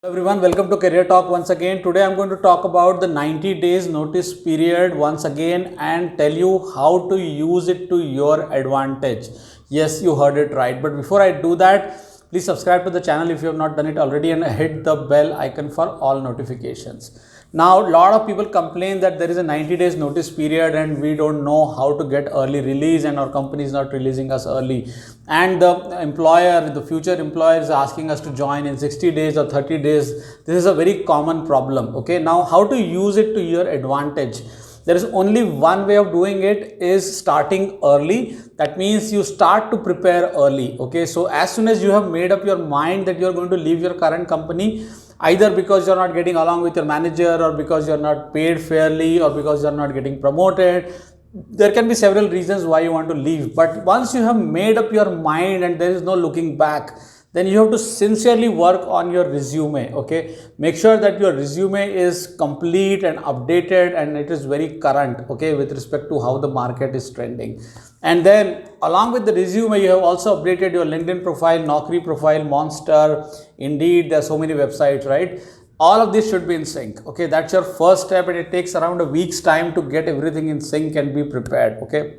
Hello everyone, welcome to Career Talk once again. Today I'm going to talk about the 90 days notice period once again and tell you how to use it to your advantage. Yes, you heard it right. But before I do that, please subscribe to the channel if you have not done it already and hit the bell icon for all notifications. Now, a lot of people complain that there is a 90 days notice period and we don't know how to get early release and our company is not releasing us early. And the employer, the future employer is asking us to join in 60 days or 30 days. This is a very common problem. Okay, now how to use it to your advantage? There is only one way of doing it is starting early. That means you start to prepare early. Okay, so as soon as you have made up your mind that you are going to leave your current company, either because you're not getting along with your manager or because you're not paid fairly or because you're not getting promoted, there can be several reasons why you want to leave. But once you have made up your mind and there is no looking back, then you have to sincerely work on your resume. Okay, make sure that your resume is complete and updated and it is very current, okay, with respect to how the market is trending. And then along with the resume, you have also updated your LinkedIn profile, Naukri profile, Monster, Indeed. There are so many websites, right? All of this should be in sync. Okay, that's your first step and it takes around a week's time to get everything in sync and be prepared. Okay,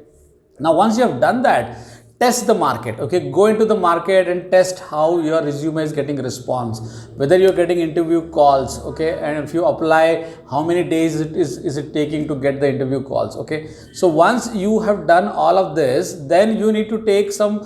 now once you have done that, test the market. Okay, go into the market and test how your resume is getting response, whether you're getting interview calls. Okay, and if you apply, how many days is it taking to get the interview calls. Okay, so once you have done all of this, then you need to take some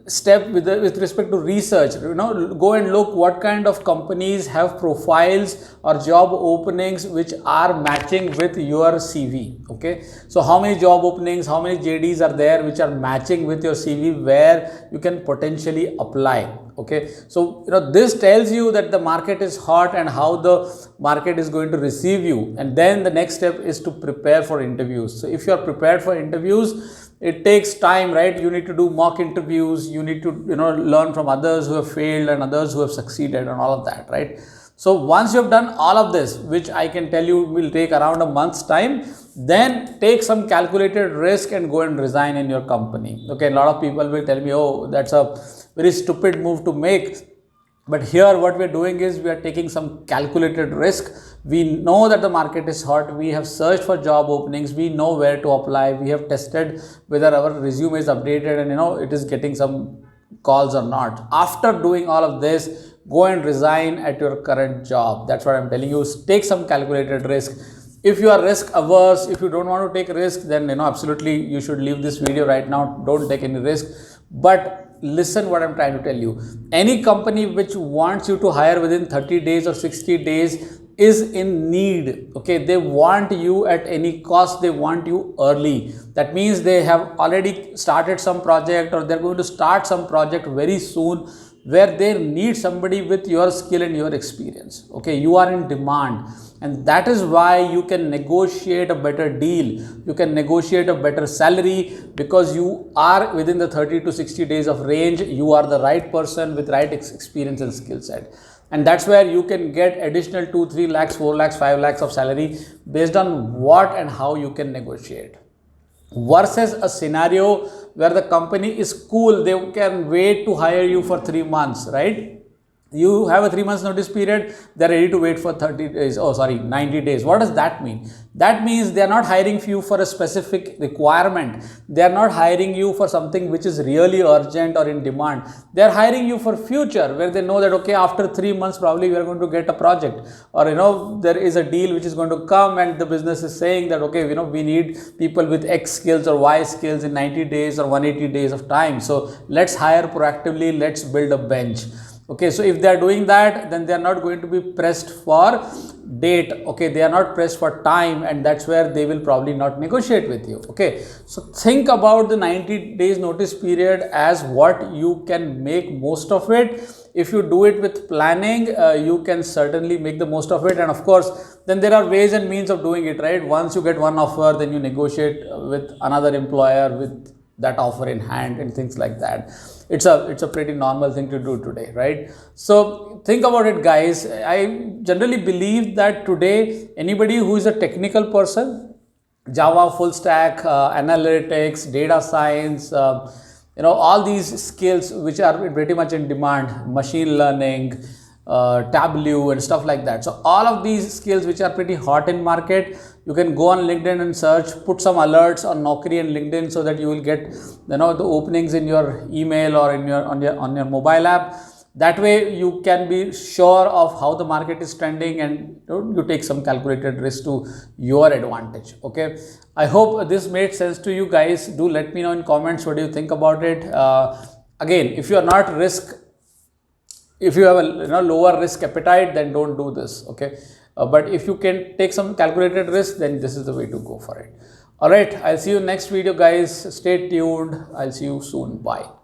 step with respect to research. Go and look what kind of companies have profiles or job openings which are matching with your CV. Okay, so how many job openings, how many JDs are there which are matching with your CV where you can potentially apply. Okay, so this tells you that the market is hot and how the market is going to receive you. And then the next step is to prepare for interviews. So if you are prepared for interviews, it takes time, right? You need to do mock interviews, you need to learn from others who have failed and others who have succeeded and all of that, right? So once you have done all of this, which I can tell you will take around a month's time, then take some calculated risk and go and resign in your company. Okay, a lot of people will tell me, oh, that's a very stupid move to make. But here what we are doing is we are taking some calculated risk. We know that the market is hot. We have searched for job openings. We know where to apply. We have tested whether our resume is updated and it is getting some calls or not. After doing all of this, go and resign at your current job. That's what I'm telling you. Take some calculated risk. If you are risk averse, if you don't want to take risk, then absolutely you should leave this video right now. Don't take any risk. But listen what I'm trying to tell you. Any company which wants you to hire within 30 days or 60 days is in need. Okay, they want you at any cost. They want you early. That means they have already started some project or they're going to start some project very soon where they need somebody with your skill and your experience. Okay, you are in demand. And that is why you can negotiate a better deal. You can negotiate a better salary because you are within the 30 to 60 days of range. You are the right person with right experience and skill set. And that's where you can get additional 2, 3 lakhs, 4 lakhs, 5 lakhs of salary based on what and how you can negotiate. Versus a scenario where the company is cool, they can wait to hire you for 3 months, right? You have a 3 months notice period, they're ready to wait for 30 days, 90 days. What does that mean? That means they're not hiring you for a specific requirement. They're not hiring you for something which is really urgent or in demand. They're hiring you for future where they know that, okay, after 3 months, probably we are going to get a project or, there is a deal which is going to come and the business is saying that, okay, we need people with X skills or Y skills in 90 days or 180 days of time. So let's hire proactively. Let's build a bench. Okay, so if they are doing that, then they are not going to be pressed for date. Okay, they are not pressed for time, and that's where they will probably not negotiate with you. Okay, so think about the 90 days notice period as what you can make most of it. If you do it with planning, you can certainly make the most of it. And of course, then there are ways and means of doing it, right? Once you get one offer, then you negotiate with another employer with that offer in hand and things like that. It's a pretty normal thing to do today, right? So think about it, guys. I generally believe that today anybody who is a technical person, Java full stack, analytics, data science, all these skills which are pretty much in demand, machine learning, Tableau and stuff like that. So all of these skills which are pretty hot in market, you can go on LinkedIn and search, put some alerts on Naukri and LinkedIn so that you will get, you know, the openings in your email or in your on your mobile app. That way you can be sure of how the market is trending, and you take some calculated risk to your advantage. Okay, I hope this made sense to you guys. Do let me know in comments what do you think about it. Again, if you are not if you have a lower risk appetite, then don't do this. Okay, but if you can take some calculated risk, then this is the way to go for it. All right, I'll see you next video, guys. Stay tuned. I'll see you soon. Bye.